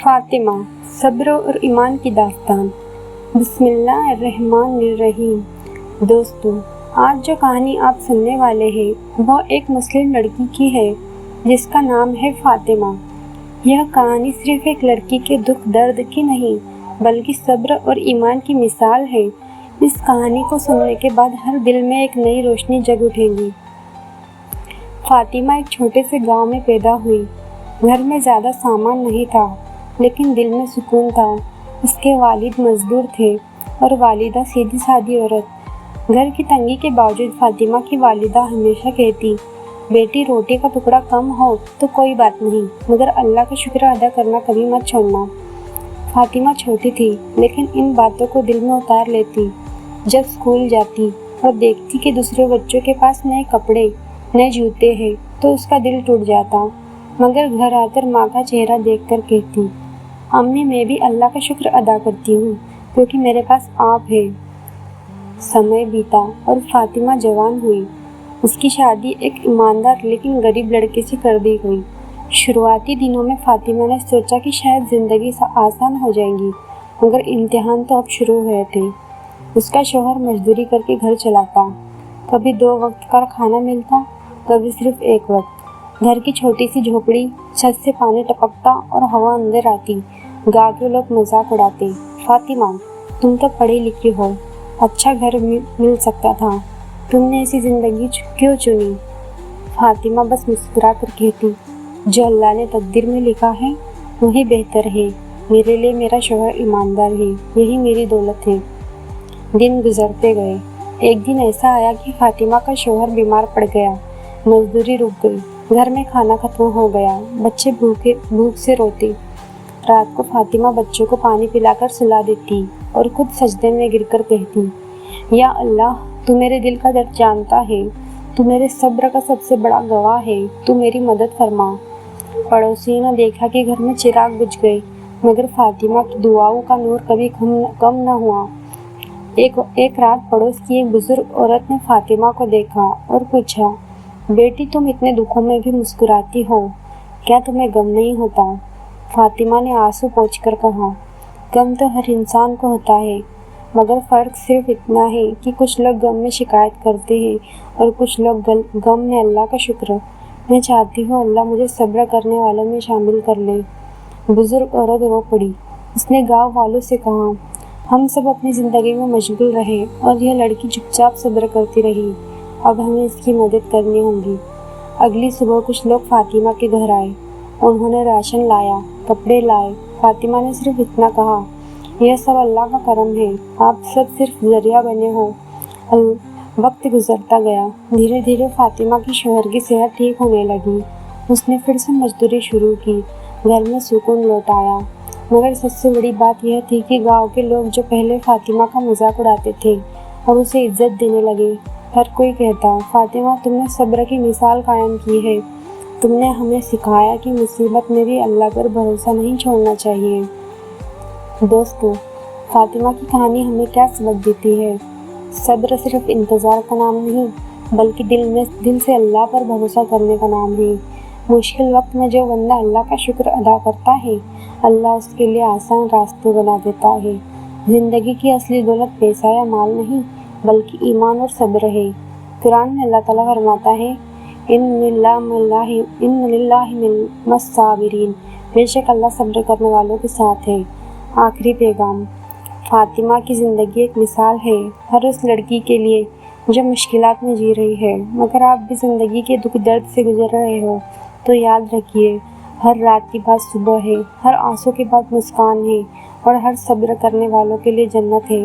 فاطمہ، صبر اور ایمان کی داستان۔ بسم اللہ الرحمن الرحیم۔ دوستو، آج جو کہانی آپ سننے والے ہیں وہ ایک مسلم لڑکی کی ہے جس کا نام ہے فاطمہ۔ یہ کہانی صرف ایک لڑکی کے دکھ درد کی نہیں بلکہ صبر اور ایمان کی مثال ہے۔ اس کہانی کو سننے کے بعد ہر دل میں ایک نئی روشنی جگ اٹھے گی۔ فاطمہ ایک چھوٹے سے گاؤں میں پیدا ہوئی۔ گھر میں زیادہ سامان نہیں تھا لیکن دل میں سکون تھا۔ اس کے والد مزدور تھے اور والدہ سیدھی سادی عورت۔ گھر کی تنگی کے باوجود فاطمہ کی والدہ ہمیشہ کہتی، بیٹی روٹی کا ٹکڑا کم ہو تو کوئی بات نہیں مگر اللہ کا شکر ادا کرنا کبھی مت چھوڑنا۔ فاطمہ چھوٹی تھی لیکن ان باتوں کو دل میں اتار لیتی۔ جب اسکول جاتی اور دیکھتی کہ دوسرے بچوں کے پاس نئے کپڑے نئے جوتے ہیں تو اس کا دل ٹوٹ جاتا، مگر گھر آ کر ماں کا چہرہ دیکھ کر کہتی، امی میں بھی اللہ کا شکر ادا کرتی ہوں کیونکہ میرے پاس آپ ہے۔ سمے بیتا اور فاطمہ جوان ہوئی۔ اس کی شادی ایک ایماندار لیکن غریب لڑکے سے کر دی گئی۔ شروعاتی دنوں میں فاطمہ نے سوچا کہ شاید زندگی آسان ہو جائے گی، مگر امتحان تو اب شروع ہوئے تھے۔ اس کا شوہر مزدوری کر کے گھر چلاتا، کبھی 2 وقت کا کھانا ملتا، کبھی صرف 1 وقت۔ گھر کی چھوٹی سی جھوپڑی، چھت سے پانی ٹپکتا اور ہوا اندر آتی۔ گاؤں کے لوگ مذاق اڑاتے، فاطمہ تم تو پڑھی لکھی ہو، اچھا گھر مل سکتا تھا، تم نے ایسی زندگی کیوں چنی؟ فاطمہ بس مسکرا کر کہتی، جو اللہ نے تقدیر میں لکھا ہے وہی بہتر ہے۔ میرے لیے میرا شوہر ایماندار ہے، یہی میری دولت ہے۔ دن گزرتے گئے۔ ایک دن ایسا آیا کہ فاطمہ کا شوہر بیمار پڑ گیا۔ مزدوری رک گئی، گھر میں کھانا ختم ہو گیا، بچے بھوک سے روتے۔ رات کو فاطمہ بچوں کو پانی پلا کر سلا دیتی اور خود سجدے میں گر کر کہتی، یا اللہ تو میرے دل کا درد جانتا ہے، تو میرے صبر کا سب سے بڑا گواہ ہے، تو میری مدد فرما۔ پڑوسیوں نے دیکھا کہ گھر میں چراغ بجھ گئے مگر فاطمہ کی دعاؤں کا نور کبھی کم نہ ہوا۔ ایک رات پڑوس کی ایک بزرگ عورت نے فاطمہ کو دیکھا اور پوچھا، بیٹی تم اتنے دکھوں میں بھی مسکراتی ہو، کیا تمہیں غم نہیں ہوتا؟ فاطمہ نے آنسو پوچھ کر کہا، غم تو ہر انسان کو ہوتا ہے، مگر فرق صرف اتنا ہے کہ کچھ لوگ غم میں شکایت کرتے ہیں اور کچھ لوگ غم میں اللہ کا شکر۔ میں چاہتی ہوں اللہ مجھے صبر کرنے والوں میں شامل کر لے۔ بزرگ عورت رو پڑی۔ اس نے گاؤں والوں سے کہا، ہم سب اپنی زندگی میں مشغول رہے اور یہ لڑکی چپ چاپ صبر کرتی رہی، اب ہمیں اس کی مدد کرنی ہوگی۔ اگلی صبح کچھ لوگ فاطمہ کے گھر آئے، انہوں نے راشن لایا، کپڑے لائے۔ فاطمہ نے صرف اتنا کہا، یہ سب اللہ کا کرم ہے، آپ سب صرف ذریعہ بنے ہو۔ وقت گزرتا گیا، دھیرے دھیرے فاطمہ کی شوہر کی صحت ٹھیک ہونے لگی۔ اس نے پھر سے مزدوری شروع کی، گھر میں سکون لوٹ آیا۔ مگر سب سے بڑی بات یہ تھی کہ گاؤں کے لوگ جو پہلے فاطمہ کا مذاق اڑاتے تھے اب اسے عزت دینے لگے۔ ہر کوئی کہتا، فاطمہ تم نے صبر کی مثال قائم کی ہے، تم نے ہمیں سکھایا کہ مصیبت میں بھی اللہ پر بھروسہ نہیں چھوڑنا چاہیے۔ دوستو، فاطمہ کی کہانی ہمیں کیا سبق دیتی ہے؟ صبر صرف انتظار کا نام نہیں بلکہ دل سے اللہ پر بھروسہ کرنے کا نام ہے۔ مشکل وقت میں جو بندہ اللہ کا شکر ادا کرتا ہے اللہ اس کے لیے آسان راستے بنا دیتا ہے۔ زندگی کی اصلی دولت پیسہ یا مال نہیں بلکہ ایمان اور صبر ہے۔ قرآن میں اللہ تعالیٰ فرماتا ہے، ان للہ مع الصابرین، بے شک اللہ صبر کرنے والوں کے ساتھ ہے۔ آخری پیغام، فاطمہ کی زندگی ایک مثال ہے ہر اس لڑکی کے لیے جو مشکلات میں جی رہی ہے۔ مگر آپ بھی زندگی کے دکھ درد سے گزر رہے ہو تو یاد رکھیے، ہر رات کے بعد صبح ہے، ہر آنسو کے بعد مسکان ہے اور ہر صبر کرنے والوں کے لیے جنت ہے۔